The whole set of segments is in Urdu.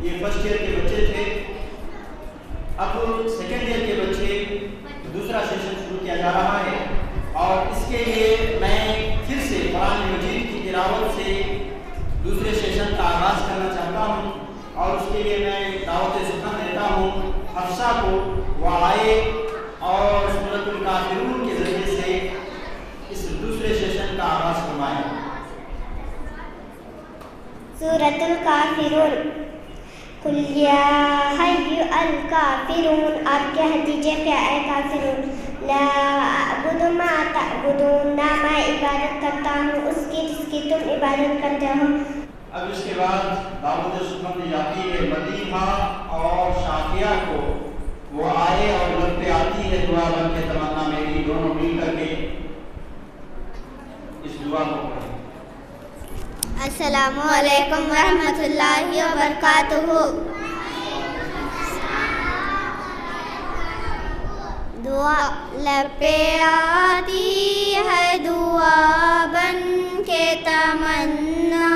یہ فرسٹ ایئر کے بچے تھے. اب سیکنڈ ایئر کے بچے دوسرا سیشن شروع کیا جا رہا ہے اور اس کے لیے میں پھر سے قرآن مجید کی تلاوت سے دوسرے سیشن کا آغاز کرنا چاہتا ہوں اور اس کے لیے میں دعوت سخن دیتا ہوں حفصہ کو وہ آئے اور سورۃ الکافرون کے ذریعے سے اس دوسرے سیشن کا آغاز فرمائیں. سورۃ الکافرون. قل یا حی الکافرون، آپ کہہ دیجئے کہ اے کافرون، لا اعبد ما تعبدون، نہ میں عبادت کرتا ہوں اس کی جس کی تم عبادت کرتے ہو. اب اس کے بعد دعوت سخن دی جاتی ہے مدیحہ اور شافیہ کو، وہ آئے اور لب پہ آتی ہے دعا بن کے تمنا میری، دونوں مل کر کے اس دعا کو پڑھیں. السلام علیکم ورحمۃ اللہ وبرکاتہ. دعا لب پہ آتی ہے دعا بن کے تمنا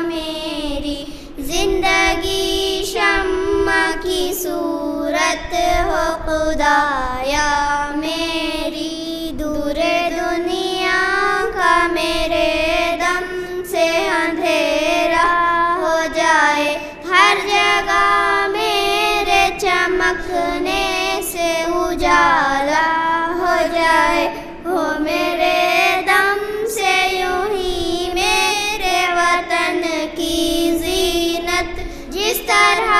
میری، زندگی شمع کی صورت ہو خدایا میری، دور دنیا کا میرے دم سے اندھیرا ہو جائے، ہر جگہ میرے چمکنے سے اجالا ہو جائے، ہو میرے دم سے یوں ہی میرے وطن کی زینت، جس طرح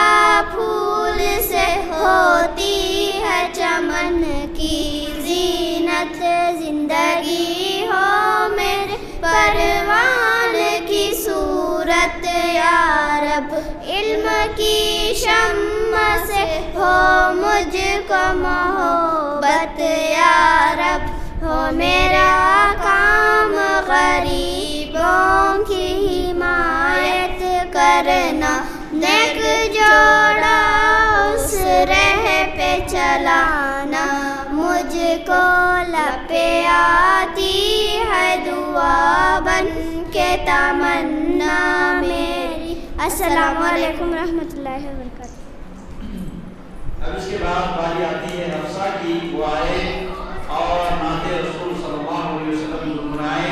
پھول سے ہوتی ہے چمن کی زینت، زندگی ہو میرے پروان کی صورت یا رب، علم کی شمع سے ہو مجھ کو محبت یا رب، ہو میرا کام غریبوں کی حمایت کرنا، نیک جوڑا اس راہ پہ چلانا، مجھ کو لب پہ آتی ہے دعا بن کے تمنا میری. السلام علیکم ورحمۃ اللہ وبرکاتہ. اب اس کے بعد باری آتی ہے حفصہ کی، وہ آئے اور نعت رسول صلی اللہ علیہ وسلم گنگنائے،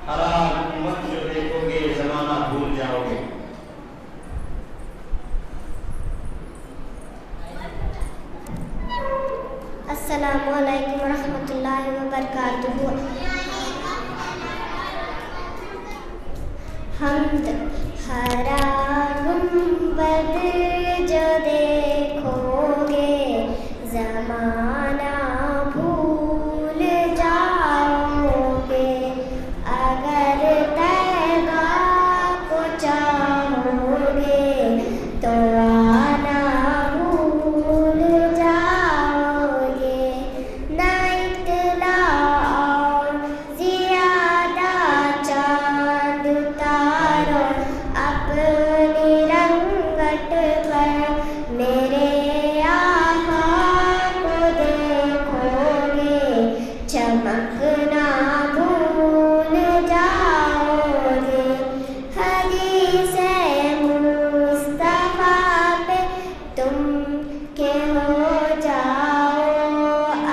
ہرا حکومت جو دیکھو گے زمانہ بھول جاؤ گے. السلام علیکم ورحمۃ اللہ وبرکاتہ. حمد ہرا گنبد جو دیکھو گے زمانہ بھول جاؤ گے، اگر طیبہ کو چاہو گے تو آنا بھول جاؤ گے، نہ اطلاع اور زیادہ چاند تاروں اپنی رنگت پر، میرے آقا کو دیکھو گے چمکنا بھول جاؤ گے، حدیث مصطفیٰ پہ تم کے ہو جاؤ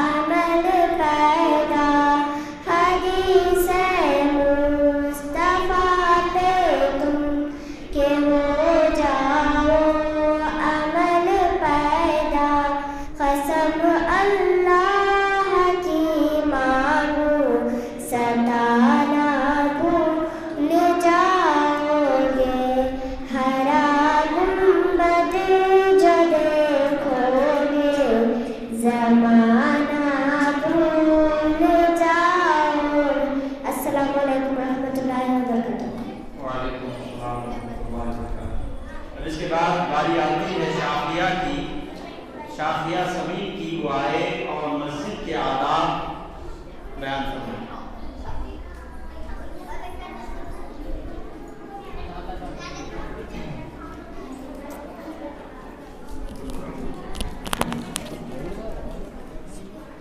عمل پیدا، حدیث مصطفیٰ پہ تم کے ہو جاؤ عمل پیدا، قسم اللہ کی مانو ستانا بھول جاؤ گے، ہرا گنبد جو دیکھو گے زمانہ بھول جاؤ. السلام علیکم ورحمۃ اللہ وبرکاتہ. وعلیکم السلام ورحمۃ اللہ وبرکاتہ. اب اس کے بعد باری آتی ہے شافیہ کی. شافیہ سمین کی، وہ آئے اور مسجد کے آداب بیان فرمائیں.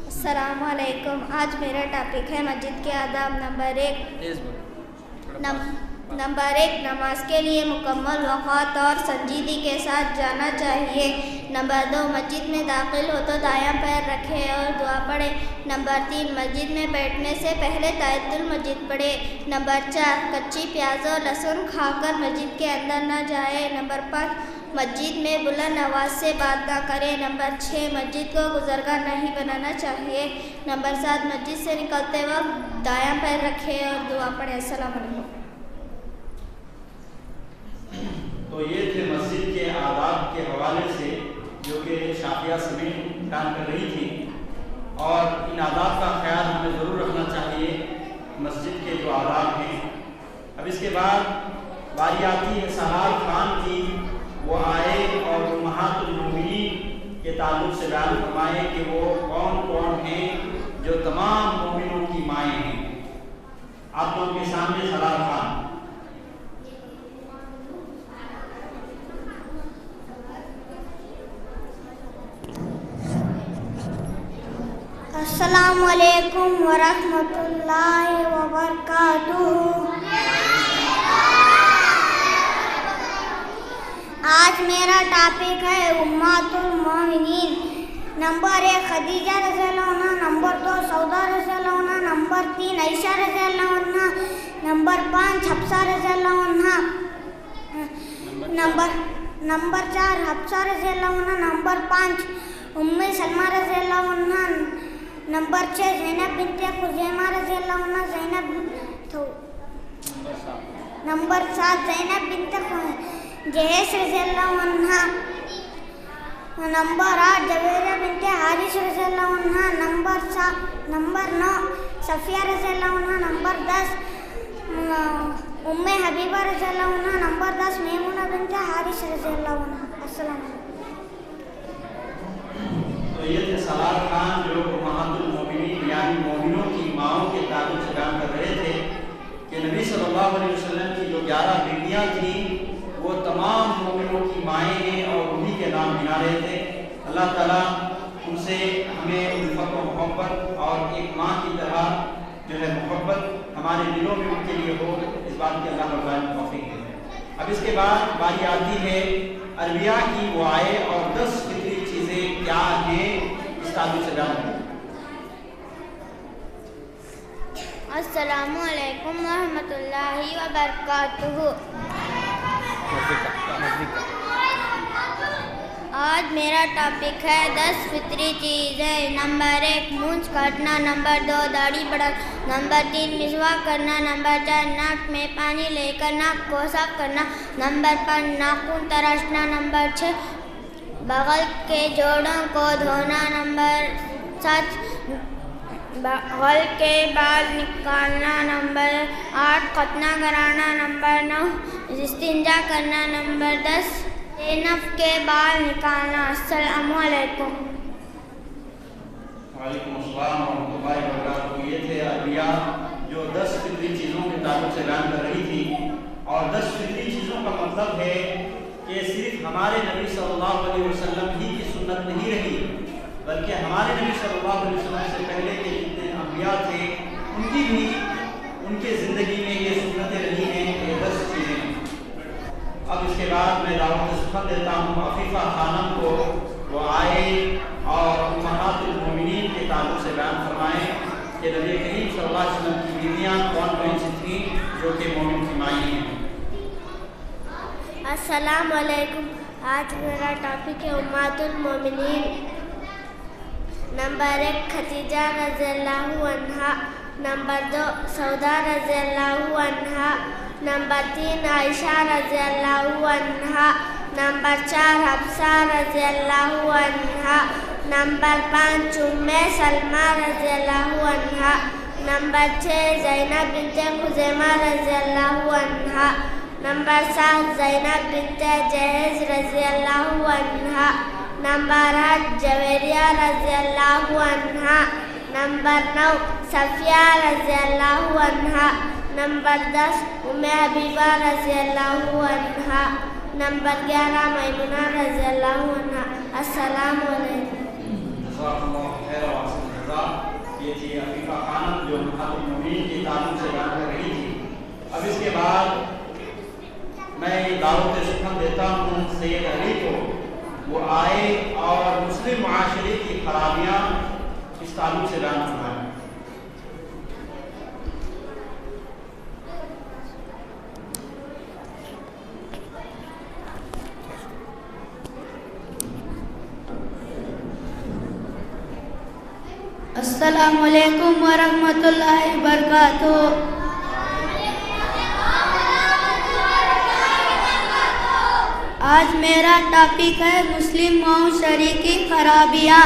السلام علیکم. آج میرا ٹاپک ہے مسجد کے آداب. نمبر 1، نمبر 1 نماز کے لیے مکمل وقت اور سنجیدگی کے ساتھ جانا چاہیے۔ نمبر 2 مسجد میں داخل ہو تو دایاں پیر رکھے اور دعا پڑھے۔ نمبر 3 مسجد میں بیٹھنے سے پہلے تحیۃ المسجد پڑھے۔ نمبر 4 کچی پیاز اور لہسن کھا کر مسجد کے اندر نہ جائے۔ نمبر 5 مسجد میں بلند آواز سے بات نہ کرے۔ نمبر 6 مسجد کو گزرگاہ نہیں بنانا چاہیے۔ نمبر 7 مسجد سے نکلتے وقت دایاں پیر رکھے اور دعا پڑھے۔ السلام علیکم۔ تو یہ تھے مسجد کے آداب کے حوالے سے جو کہ شافیہ سمیع بیان کر رہی تھی، اور ان آداب کا خیال ہمیں ضرور رکھنا چاہیے، مسجد کے جو آداب ہیں۔ اب اس کے بعد باری آتی ہے سہلال خان کی، وہ آئے اور امہات المومنین کے تعلق سے بیان فرمائے کہ وہ کون کون ہیں جو تمام مومنوں کی مائیں ہیں۔ آپ لوگوں کے سامنے سہلال خان۔ السلام علیکم ورحمۃ اللہ وبرکاتہ۔ آج میرا ٹاپک ہے امہات المومنین۔ نمبر 1 خدیجہ رضی اللہ عنہا، نمبر 2 سودا رضی اللہ عنہا، نمبر 3 عائشہ رضی اللہ عنہا، نمبر 5 حفصہ رضی اللہ عنہا، نمبر 4 حفصہ رضی اللہ عنہا، نمبر 5 ام سلمہ رضی اللہ عنہا، نمبر 6 زینب بنت خزیمہ رضی اللہ عنہا، نمبر 7 زینب بنت جہیش رضی اللہ عنہا، نمبر 8 جویریہ بنت حارث رضی اللہ عنہا، نمبر 9 صفیہ رضی اللہ عنہا، نمبر 10 ام حبیبہ رضی اللہ عنہا، نمبر 10 میمونہ بنت حارث رضی اللہ عنہا۔ السلام علیکم۔ تو یہ تھے سہلال خان جو امہات المومنین یعنی مومنوں کی ماؤں کے تعلق سے بیان کر رہے تھے کہ نبی صلی اللہ علیہ وسلم کی جو 11 بیویاں تھیں وہ تمام مومنوں کی مائیں ہیں اور انہی کے نام گنا رہے تھے۔ اللہ تعالیٰ ان سے ہمیں الفت و محبت اور ایک ماں کی طرح جو ہے محبت ہمارے دلوں میں ان کے لیے ہو، اس بات کی اللہ تعالیٰ توفیق دے۔ اب اس کے بعد باری آتی ہے عربیہ کی، وہ آئے اور 10 فطری چیزیں کیا ہیں اس تعلق سے بیان کریں۔ السلام علیکم ورحمۃ اللہ وبرکاتہ۔ آج میرا ٹاپک ہے 10 فطری چیزیں۔ نمبر 1 مونچھ کاٹنا، نمبر 2 داڑھی بڑھانا، نمبر 3 مسواک کرنا، نمبر 4 ناک میں پانی لے کر ناک کو صاف کرنا، نمبر 5 ناخن تراشنا، نمبر 6 بغل کے جوڑوں کو دھونا، نمبر 7 بغل کے بال نکالنا، نمبر 8 ختنہ کرانا، نمبر 9 استنجا کرنا، نمبر 10 زینب کے بال نکالنا۔ السلام علیکم۔ وعلیکم السلام ورحمۃ اللہ وبرکاتہ۔ یہ تھے عربیہ جو 10 فطری چیزوں کے تعلق سے بیان کر رہی تھی، اور 10 فطری چیزوں کا مطلب ہے کہ صرف ہمارے نبی صلی اللہ علیہ وسلم ہی کی سنت نہیں رہی، بلکہ ہمارے نبی صلی اللہ علیہ وسلم سے پہلے کے جتنے انبیاء تھے ان کی بھی ان کے زندگی میں یہ سنتیں رہی ہیں، یہ 10 چیزیں ہیں۔ اب اس کے بعد میں دعوت سخن دیتا ہوں عفیفہ خانم کو، وہ آئے اور امہات المومنین کے تعلق سے بیان فرمائیں کہ نبی کریم صلی اللہ علیہ وسلم کی بیویاں کون کون سی تھیں جو کہ مومن کی مائیں ہیں۔ السلام علیکم۔ آج میرا ٹاپک ہے امہات المومنین۔ نمبر 1 خدیجہ رضی اللہ عنہا، نمبر 2 سودا رضی اللہ عنہا، نمبر 3 عائشہ رضی اللہ عنہا، نمبر 4 حفصہ رضی اللہ عنہا، نمبر 5 ام سلمہ رضی اللہ عنہا، نمبر 6 زینب بنت خزیمہ رضی اللہ عنہا، نمبر 7 زینب بنت جہیش رضی اللہ عنہا، نمبر 8 جویریہ رضی اللہ عنہا، نمبر 9 صفیہ رضی اللہ عنہا، نمبر 10 ام حبیبہ رضی اللہ عنہا، نمبر 11 میمونہ رضی اللہ عنہا۔ السلام علیکم۔ جزاک اللہ خیر و احسن الجزاء۔ یہ تھی عفیفہ خانم جو امہات المومنین کے تعلق سے بیان کر رہی تھی۔ اب اس کے بعد میں دعوت سخن دیتا ہوں سید علی کو، وہ آئے اور مسلم معاشرے کی خرابیاں اس تعلق سے بیان فرمائیں۔ السلام علیکم ورحمۃ اللہ وبرکاتہ۔ آج میرا ٹاپک ہے مسلم معاشرے کی خرابیاں۔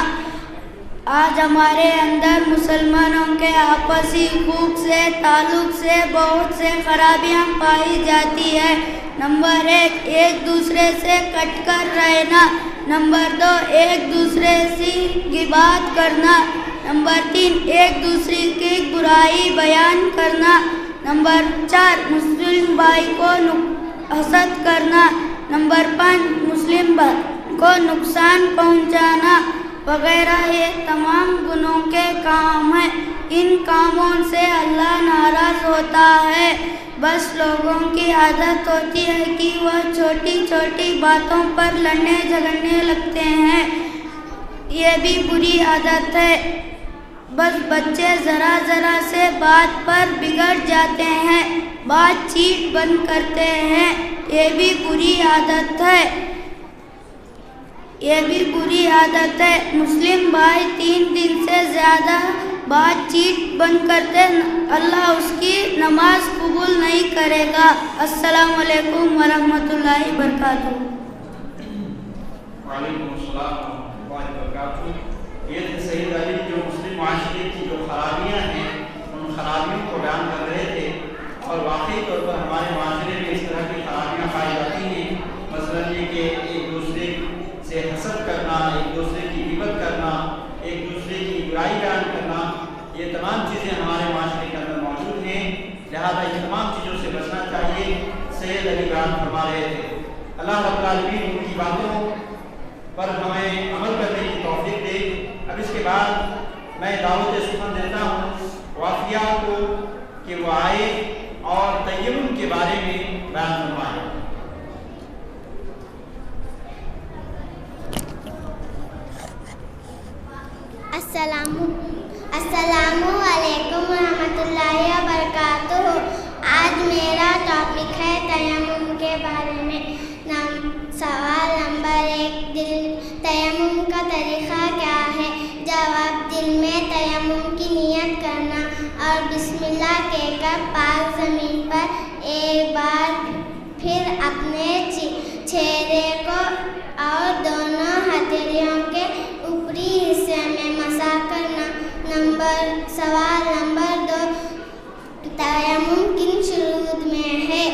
آج ہمارے اندر مسلمانوں کے آپسی حقوق سے تعلق سے بہت سے خرابیاں پائی جاتی ہے۔ نمبر 1، ایک دوسرے سے کٹ کر رہنا۔ نمبر 2، ایک دوسرے سے غیبت کرنا۔ نمبر 3، ایک دوسرے کی برائی بیان کرنا۔ نمبر 4، مسلم بھائی کو حسد کرنا۔ نمبر 5، مسلم بھائی کو نقصان پہنچانا وغیرہ یہ تمام گناہوں کے کام ہیں۔ ان کاموں سے اللہ ناراض ہوتا ہے۔ بس لوگوں کی عادت ہوتی ہے کہ وہ چھوٹی چھوٹی باتوں پر لڑنے جھگڑنے لگتے ہیں، یہ بھی بری عادت ہے۔ بس بچے ذرا ذرا سے بات پر بگڑ جاتے ہیں، بات چیت بند کرتے ہیں، یہ بھی بری عادت ہے، یہ بھی بری عادت ہے۔ مسلم بھائی 3 دن سے زیادہ بات چیت بند کرتے، اللہ اس کی نماز قبول نہیں کرے گا۔ السلام علیکم ورحمۃ اللہ وبرکاتہ۔ وعلیکم السلام ورحمۃ اللہ وبرکاتہ۔ یہ تھے سید علی جو مسلم معاشرے کی جو خرابیاں ہیں ان خرابیوں کو بیان کر رہے تھے، اور واقعی طور پر ہمارے معاشرے میں اس طرح کی خرابیاں پائی جاتی ہیں۔ مثلاً یہ کہ ایک دوسرے سے حسد کرنا، ایک دوسرے کی غیبت کرنا، ایک دوسرے کی برائی بیان کرنا، یہ تمام چیزیں ہمارے معاشرے کے اندر موجود ہیں، لہذا ان تمام چیزوں سے بچنا چاہیے۔ سید علی بیان فرما رہے تھے، اللہ رب العالمین ان کی باتوں پر ہمیں عمل کرنے کی توفیق دے۔ اب اس کے بعد میں دعوت سخن دیتا ہوں وافیہ کو کہ وہ آئے اور تیمم کے بارے میں بیان فرمائے۔ السلام علیکم ورحمۃ اللہ وبرکاتہ۔ آج میرا ٹاپک ہے تیمم کے بارے میں۔ سوال نمبر 1، تیمم کا طریقہ کیا ہے؟ جواب، دل میں تیمم کی نیت کرنا اور بسم اللہ کہہ کر پاک زمین پر ایک بار پھر اپنے چہرے کو اور دونوں ہتھیلیوں کے اوپری حصے میں مسح کرنا۔ سوال نمبر 2، تیمم کن شروط میں ہے؟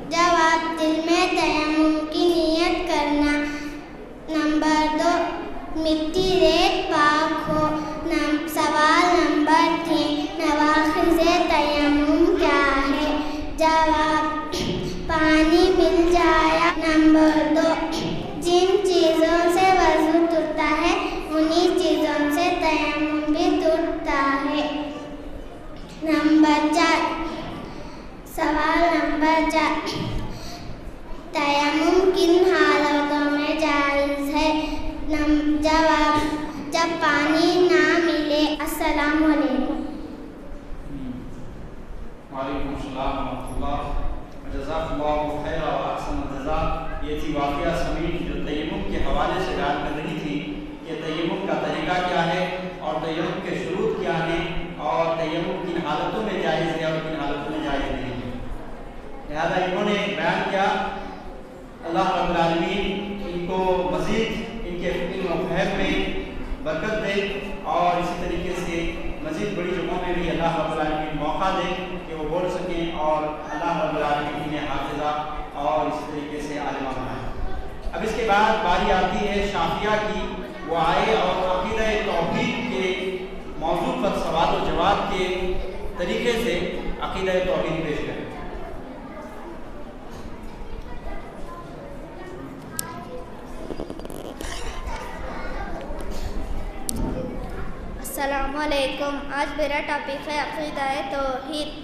جواب، دل میں تیمم کی نیت کرنا۔ نمبر 2، مٹی ریت پاک ہو۔ سوال نمبر 3، نواقض تیمم کیا ہے؟ جواب، پانی مل جایا۔ نمبر 2، جن چیزوں سے وضو ٹوٹتا ہے انہی چیزوں سے تیمم بھی ٹوٹتا ہے۔ نمبر 4، سوال نمبر 4، تیمم کن حالتوں میں جائز ہے؟ جواب، جب پانی نہ ملے۔ السلام علیکم۔ وعلیکم السلام ورحمۃ اللہ، جزاک اللہ خیر و احسن الجزاء۔ یہ تھی واقعہ سمیع جو تیمم کے حوالے سے بیان کر رہی تھی کہ تیمم کا طریقہ کیا ہے اور تیمم کے شروط کیا ہیں اور تیمم کن حالتوں میں جائز ہے اور کن حالتوں میں جائز نہیں ہے۔ لہذا انہوں نے بیان کیا، اللہ رب العالمین ان کو مزید ان کے فقہ و فہم میں برکت دے اور اسی طریقے سے مزید بڑی جگہوں میں بھی اللہ رب العالمین موقع دے کہ وہ بول سکیں اور اللہ رب العالمین انہیں حافظہ اور اسی طریقے سے عالمہ بنائے۔ اب اس کے بعد باری آتی ہے شافعیہ کی، وہ آئے اور عقیدہ توحید کے موضوع پر سوال و جواب کے طریقے سے عقیدہ توحید پیش کریں۔ السلام علیکم۔ آج میرا ٹاپک ہے عقیدہ توحید۔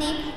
3,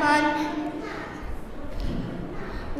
5,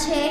6,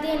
3,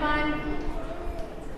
5,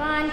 5,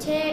6,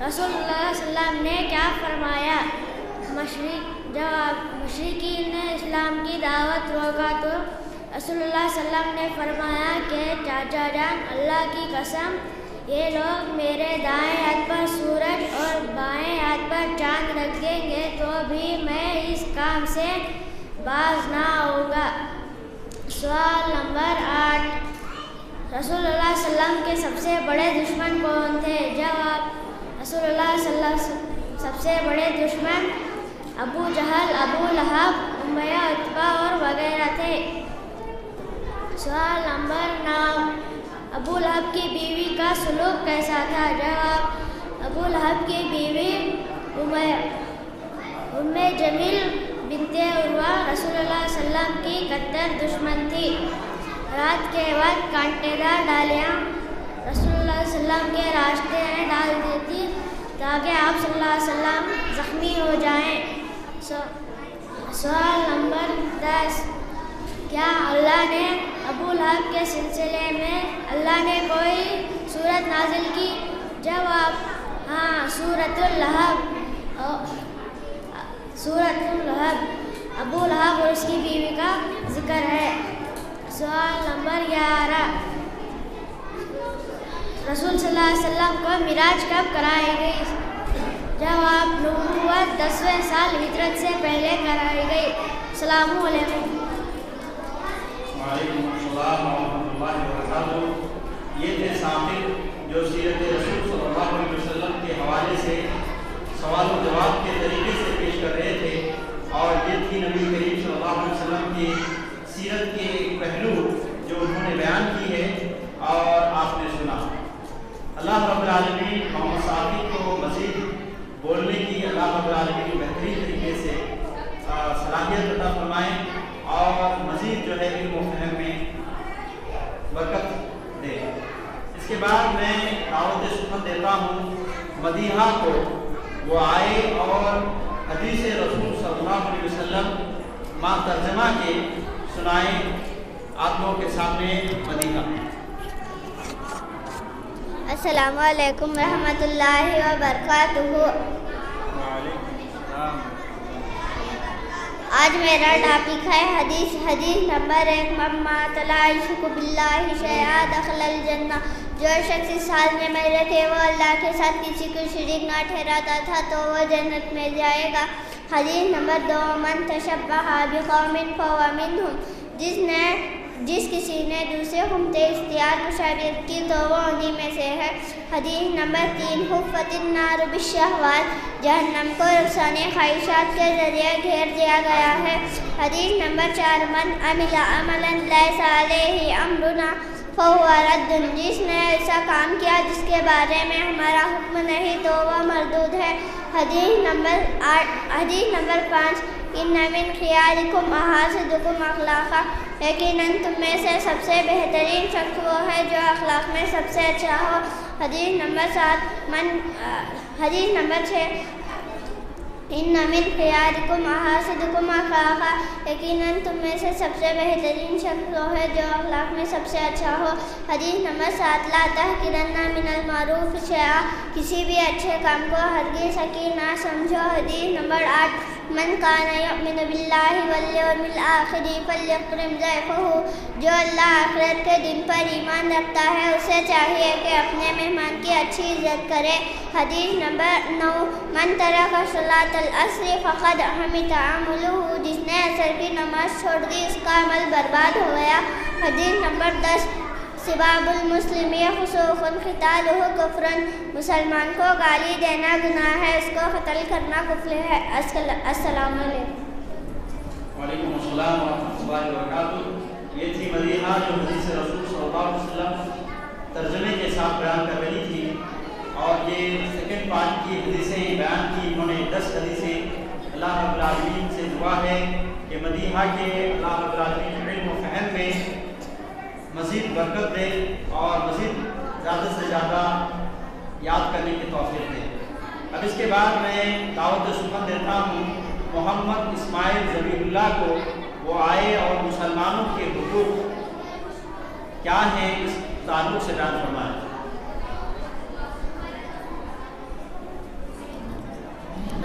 رسول اللہ صلی اللہ علیہ وسلم نے کیا فرمایا؟ جب مشرکین نے اسلام کی دعوت روکا تو رسول اللہ صلی اللہ علیہ وسلم نے فرمایا کہ چاچا جان اللہ کی قسم یہ لوگ میرے دائیں ہاتھ پر سورج اور بائیں ہاتھ پر چاند رکھ دیں گے تو بھی میں اس کام سے باز نہ آؤں گا۔ سوال نمبر 8، رسول اللہ صلی اللہ علیہ وسلم کے سب سے بڑے دشمن کون تھے؟ جواب، رسول اللہ صلی اللہ علیہ وسلم سب سے بڑے دشمن ابو جہل، ابو لہب، امیہ، عتبہ اور وغیرہ تھے۔ سوال نمبر 9، ابو لہب کی بیوی کا سلوک کیسا تھا؟ جواب، ابو لہب کی بیوی ام جمیل بنت عروہ رسول اللہ صلی اللہ علیہ وسلم کی کٹر دشمن تھی۔ رات کے وقت کانٹے دار ڈالیاں رسول اللہ صلی اللہ علیہ وسلم کے راستے میں ڈال دیتی تاکہ آپ صلی اللہ علیہ وسلم زخمی ہو جائیں۔ سوال نمبر 10، کیا اللہ نے ابو لہب کے سلسلے میں اللہ نے کوئی سورت نازل کی؟ جواب، ہاں، سورۃ اللہب ابو لہب اور اس کی بیوی کا ذکر ہے۔ سوال نمبر 11، رسول صلی اللہ علیہ وسلم کو معراج کب کرائی گئی؟ جواب، نبوت 10ویں سال ہجرت سے پہلے کرائی گئی۔ السلام علیکم۔ وعلیکم السلام ورحمۃ اللہ وبرکاتہ۔ یہ تھے سامعین جو سیرت رسول صلی اللہ علیہ وسلم کے حوالے سے سوال و جواب کے طریقے سے پیش کر رہے تھے، اور یہ تھی نبی کریم صلی اللہ علیہ وسلم کی سیرت کے ایک پہلو جو انہوں نے بیان کی ہے اور آپ نے سنا۔ اللہ رب العالمین محمد صاحب کو مزید بولنے کی اللہ رب العالمین بہترین طریقے سے صلاحیت عطا فرمائیں اور مزید جو ہے علم و فہم میں برکت دے۔ اس کے بعد میں دعوت سخن دیتا ہوں مدیحہ کو، وہ آئے اور حدیث رسول صلی اللہ علیہ وسلم مع ترجمہ کے سنائیں آپ لوگوں کے سامنے مدیحہ۔ السلام علیکم ورحمۃ اللہ وبرکاتہ۔ آج میرا ٹاپک ہے حدیث نمبر 1، من مات لا یشرک باللہ شیئا دخل الجنہ۔ جو شخص اس حال میں مرے تھے وہ اللہ کے ساتھ کسی کو شریک نہ ٹھہراتا تھا تو وہ جنت میں جائے گا۔ حدیث نمبر 2، من تشبہ بقوم فہو منہم۔ جس کسی نے دوسرے قوم سے اختیار مشابہت کی تو وہ انہی میں سے ہے۔ حدیث نمبر 3، حفت النار بالشہوات۔ جہنم کو رخصانے خواہشات کے ذریعے گھیر دیا گیا ہے۔ حدیث نمبر 4، من عمل عملا لیس علیہ امرنا فہو رد۔ جس نے ایسا کام کیا جس کے بارے میں ہمارا حکم نہیں تو وہ مردود ہے۔ حدیث نمبر 5، ان من خیارکم احاسدکم اخلاقا۔ یقیناً تم میں سے سب سے بہترین شخص وہ ہے جو اخلاق میں سب سے اچھا ہو۔ حدیث نمبر 6، ان من خیارکم احاسدکم اخلاقا۔ یقیناً تم میں سے سب سے بہترین شخص وہ ہے جو اخلاق میں سب سے اچھا ہو۔ حدیث نمبر 7، لا تحقرن من المعروف شیئا۔ کسی بھی اچھے کام کو ہرگز حقیر نہ سمجھو۔ حدیث نمبر 8، من کان یؤمن باللہ والیوم الآخر فلیکرم ضیفہ۔ جو اللہ آخرت کے دن پر ایمان رکھتا ہے اسے چاہیے کہ اپنے مہمان کی اچھی عزت کرے۔ حدیث نمبر 9، من ترک صلاۃ العصر فقد حبط عملہ۔ جس نے عصر کی نماز چھوڑ دی اس کا عمل برباد ہو گیا۔ حدیث نمبر 10، سباب المسلم فسوق قتالہ کفر۔ مسلمان کو گالی دینا گناہ ہے، اس کو قتل کرنا کفر ہے۔ السلام علیکم۔ وعلیکم السلام ورحمۃ اللہ وبرکاتہ۔ یہ تھی مدیحہ جو حدیث رسول صلی اللہ علیہ وسلم ترجمے کے ساتھ بیان کر رہی تھی، اور یہ سیکنڈ پارٹ کی حدیثیں بیان کی انہوں نے 10 حدیثیں۔ اللہ رب العالمین سے دعا ہے کہ مدیحہ کے اللہ رب العالمین علم و فہم میں مزید برکت دے اور مزید زیادہ سے زیادہ یاد کرنے کی توفیق دے۔ اب اس کے بعد میں دعوت سخن دیتا ہوں محمد اسماعیل ذبیح اللہ کو، وہ آئے اور مسلمانوں کے حقوق کیا ہیں اس تعلق سے بیان فرمائیں۔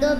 2,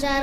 4,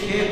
6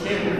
6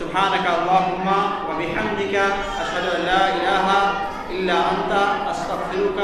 سبحانك اللهم وبحمدك أشهد أن لا إله إلا أنت أستغفرك